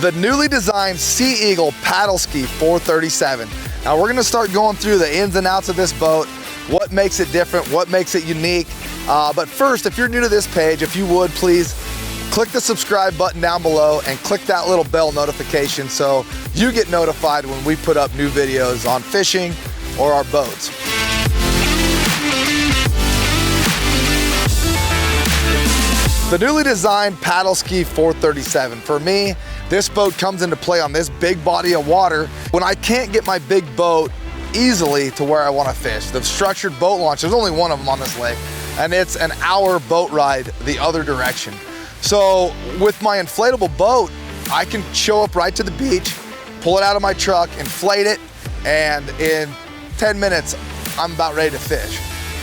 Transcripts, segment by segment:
the newly designed Sea Eagle PaddleSki 437. Now we're gonna start going through the ins and outs of this boat, what makes it different, what makes it unique. But first, if you're new to this page, if you would please click the subscribe button down below and click that little bell notification so you get notified when we put up new videos on fishing or our boats. The newly designed PaddleSki 437. For me, this boat comes into play on this big body of water when I can't get my big boat easily to where I want to fish. The structured boat launch, there's only one of them on this lake, and it's an hour boat ride the other direction. So with my inflatable boat, I can show up right to the beach, pull it out of my truck, inflate it, and in 10 minutes, I'm about ready to fish.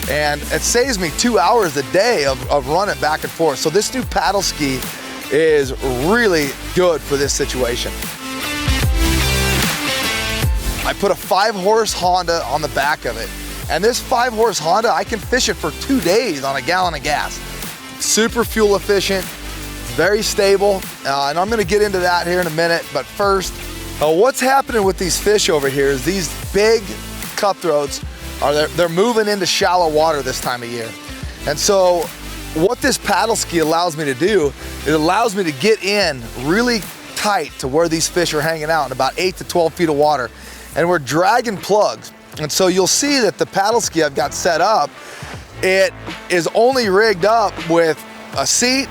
And it saves me 2 hours a day of running back and forth. So this new PaddleSki is really good for this situation. I put a 5-horse Honda on the back of it. And this 5-horse Honda, I can fish it for 2 days on a gallon of gas. Super fuel efficient, very stable. And I'm gonna get into that here in a minute. But first, what's happening with these fish over here is these big cutthroats, they're moving into shallow water this time of year. And so what this PaddleSki allows me to do, it allows me to get in really tight to where these fish are hanging out in about 8 to 12 feet of water. And we're dragging plugs. And so you'll see that the PaddleSki I've got set up, it is only rigged up with a seat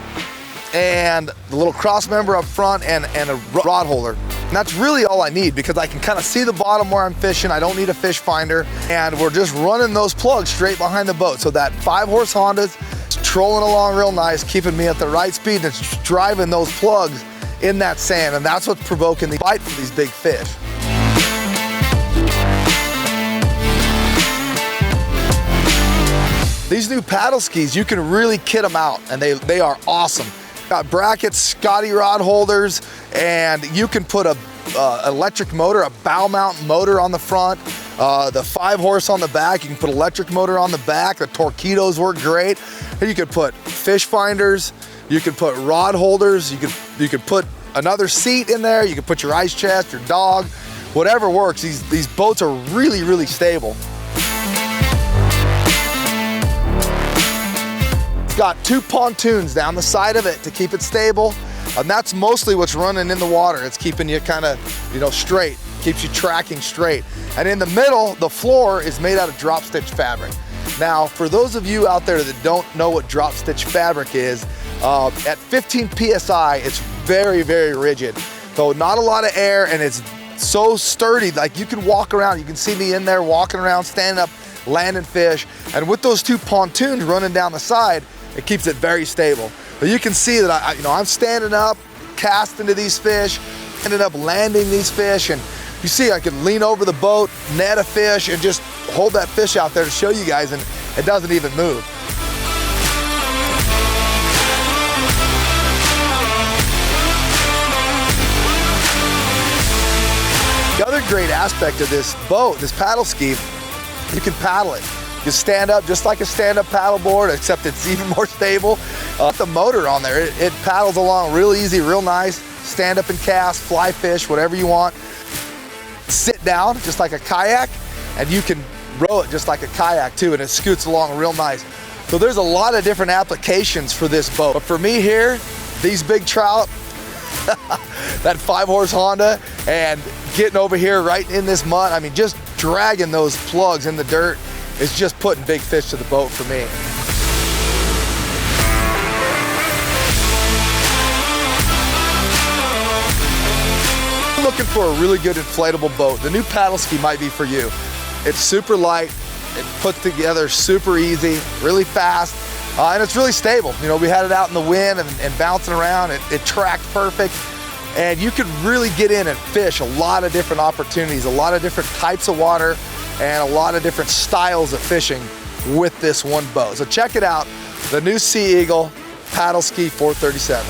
and the little cross member up front and a rod holder. And that's really all I need because I can kind of see the bottom where I'm fishing. I don't need a fish finder. And we're just running those plugs straight behind the boat. So that 5-horse Honda's trolling along real nice, keeping me at the right speed, and it's driving those plugs in that sand. And that's what's provoking the bite for these big fish. These new PaddleSkis, you can really kit them out, and they are awesome. Got brackets, Scotty rod holders, and you can put a electric motor, a bow mount motor on the front, the 5-horse on the back. You can put electric motor on the back. The torpedoes work great. And you could put fish finders. You could put rod holders. You could put another seat in there. You could put your ice chest, your dog, whatever works. These boats are really, really stable. Got 2 pontoons down the side of it to keep it stable, and that's mostly what's running in the water. It's keeping you kind of, straight, keeps you tracking straight. And in the middle, the floor is made out of drop stitch fabric. Now, for those of you out there that don't know what drop stitch fabric is, at 15 PSI, it's very, very rigid. So not a lot of air, and it's so sturdy, like you can walk around. You can see me in there walking around, standing up, landing fish. And with those 2 pontoons running down the side, it keeps it very stable. But you can see that I'm standing up, casting to these fish, ended up landing these fish, and you see I can lean over the boat, net a fish, and just hold that fish out there to show you guys, and it doesn't even move. The other great aspect of this boat, this PaddleSki, you can paddle it. You stand up just like a stand-up paddleboard, except it's even more stable. The motor on there, it paddles along real easy, real nice. Stand up and cast, fly fish, whatever you want. Sit down just like a kayak, and you can row it just like a kayak too, and it scoots along real nice. So there's a lot of different applications for this boat. But for me here, these big trout, that 5-horse Honda, and getting over here right in this mud, I mean, just dragging those plugs in the dirt, it's just putting big fish to the boat for me. Looking for a really good inflatable boat, the new PaddleSki might be for you. It's super light, it puts together super easy, really fast, and it's really stable. We had it out in the wind and bouncing around. It tracked perfect, and you could really get in and fish a lot of different opportunities, a lot of different types of water, and a lot of different styles of fishing with this one boat. So check it out, the new Sea Eagle PaddleSki 437.